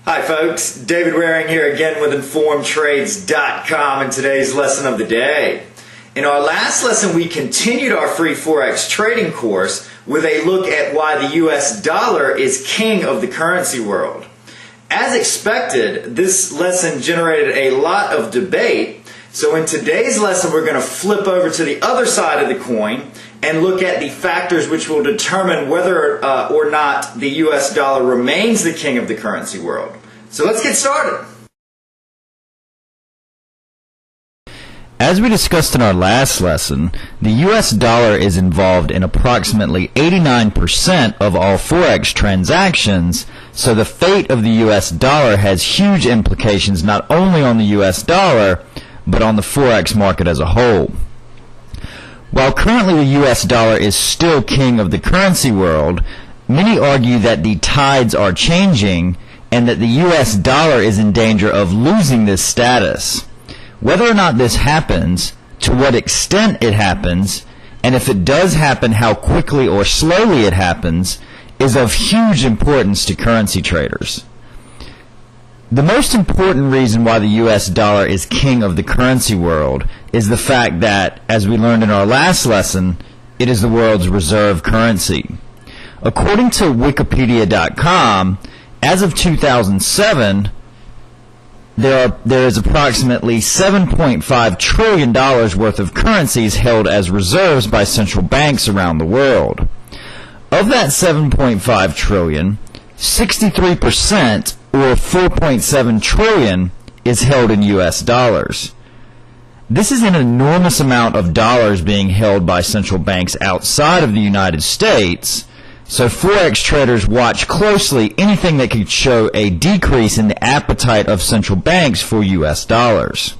Hi folks, David Waring here again with InformedTrades.com and today's lesson of the day. In our last lesson we continued our free Forex trading course with a look at why the US dollar is king of the currency world. As expected, this lesson generated a lot of debate, so in today's lesson we're going to flip over to the other side of the coin and look at the factors which will determine whether or not the US dollar remains the king of the currency world. So let's get started. As we discussed in our last lesson, the US dollar is involved in approximately 89% of all Forex transactions, so the fate of the US dollar has huge implications not only on the US dollar, but on the Forex market as a whole. While currently the US dollar is still king of the currency world, many argue that the tides are changing and that the US dollar is in danger of losing this status. Whether or not this happens, to what extent it happens, and if it does happen, how quickly or slowly it happens, is of huge importance to currency traders. The most important reason why the US dollar is king of the currency world is the fact that, as we learned in our last lesson, it is the world's reserve currency. According to Wikipedia.com, as of 2007, there is approximately $7.5 trillion worth of currencies held as reserves by central banks around the world. Of that $7.5 trillion, 63%, or $4.7 trillion, is held in US dollars. This is an enormous amount of dollars being held by central banks outside of the United States, so Forex traders watch closely anything that could show a decrease in the appetite of central banks for US dollars.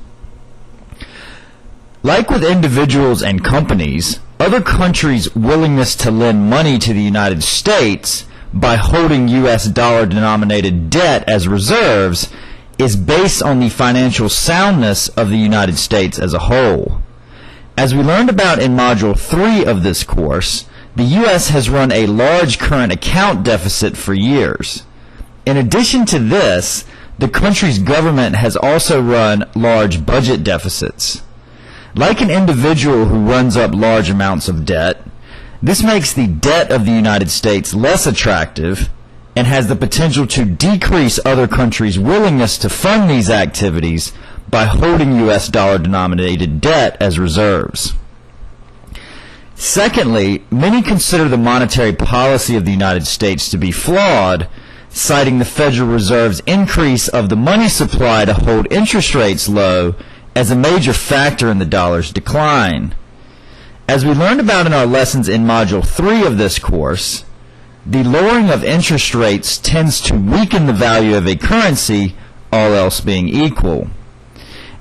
Like with individuals and companies, other countries' willingness to lend money to the United States by holding US dollar-denominated debt as reserves is based on the financial soundness of the United States as a whole. As we learned about in Module 3 of this course, the U.S. has run a large current account deficit for years. In addition to this, the country's government has also run large budget deficits. Like an individual who runs up large amounts of debt, this makes the debt of the United States less attractive and has the potential to decrease other countries' willingness to fund these activities by holding US dollar-denominated debt as reserves. Secondly, many consider the monetary policy of the United States to be flawed, citing the Federal Reserve's increase of the money supply to hold interest rates low as a major factor in the dollar's decline. As we learned about in our lessons in Module 3 of this course, the lowering of interest rates tends to weaken the value of a currency, all else being equal.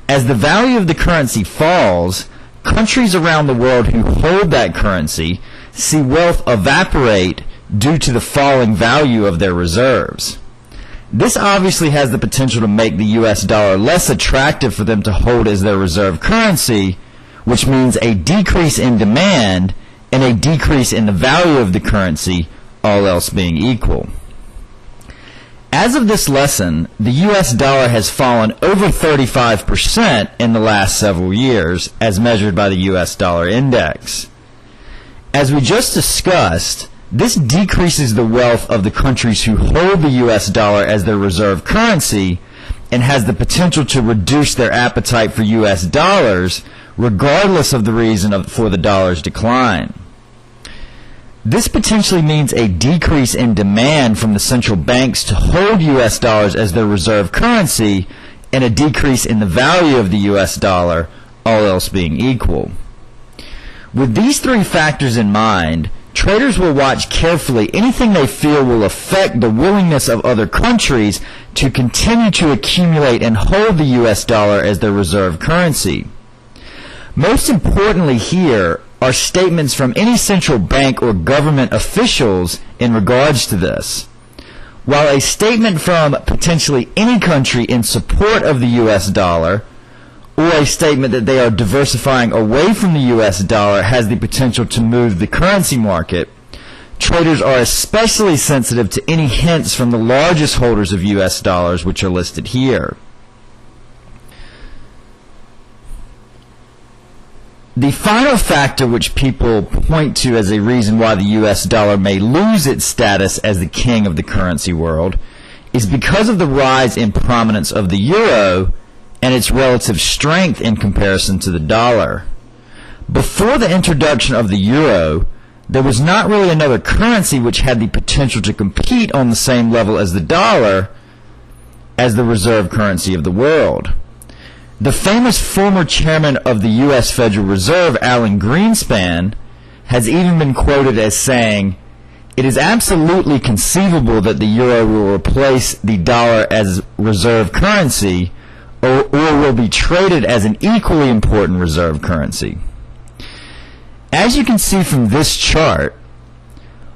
As the value of the currency falls, countries around the world who hold that currency see wealth evaporate due to the falling value of their reserves. This obviously has the potential to make the US dollar less attractive for them to hold as their reserve currency, which means a decrease in demand and a decrease in the value of the currency, all else being equal. As of this lesson, the US dollar has fallen over 35% in the last several years, as measured by the US dollar index. As we just discussed, this decreases the wealth of the countries who hold the US dollar as their reserve currency and has the potential to reduce their appetite for US dollars, regardless of the reason for the dollar's decline. This potentially means a decrease in demand from the central banks to hold US dollars as their reserve currency and a decrease in the value of the US dollar, all else being equal. With these three factors in mind, traders will watch carefully anything they feel will affect the willingness of other countries to continue to accumulate and hold the US dollar as their reserve currency. Most importantly here are statements from any central bank or government officials in regards to this. While a statement from potentially any country in support of the US dollar or a statement that they are diversifying away from the US dollar has the potential to move the currency market, traders are especially sensitive to any hints from the largest holders of U.S. dollars, which are listed here. The final factor which people point to as a reason why the U.S. dollar may lose its status as the king of the currency world is because of the rise in prominence of the euro and its relative strength in comparison to the dollar. Before the introduction of the euro, there was not really another currency which had the potential to compete on the same level as the dollar as the reserve currency of the world. The famous former chairman of the U.S. Federal Reserve, Alan Greenspan, has even been quoted as saying, "It is absolutely conceivable that the euro will replace the dollar as reserve currency or will be traded as an equally important reserve currency." As you can see from this chart,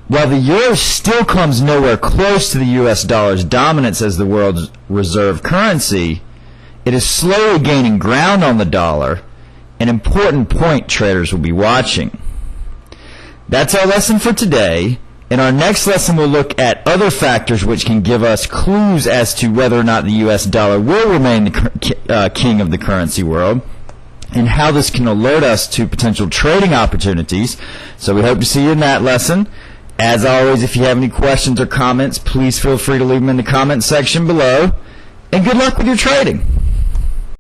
while the euro still comes nowhere close to the U.S. dollar's dominance as the world's reserve currency, it is slowly gaining ground on the dollar, an important point traders will be watching. That's our lesson for today. In our next lesson, we'll look at other factors which can give us clues as to whether or not the U.S. dollar will remain the king of the currency world, and how this can alert us to potential trading opportunities. So we hope to see you in that lesson. As always, if you have any questions or comments, please feel free to leave them in the comment section below. And good luck with your trading.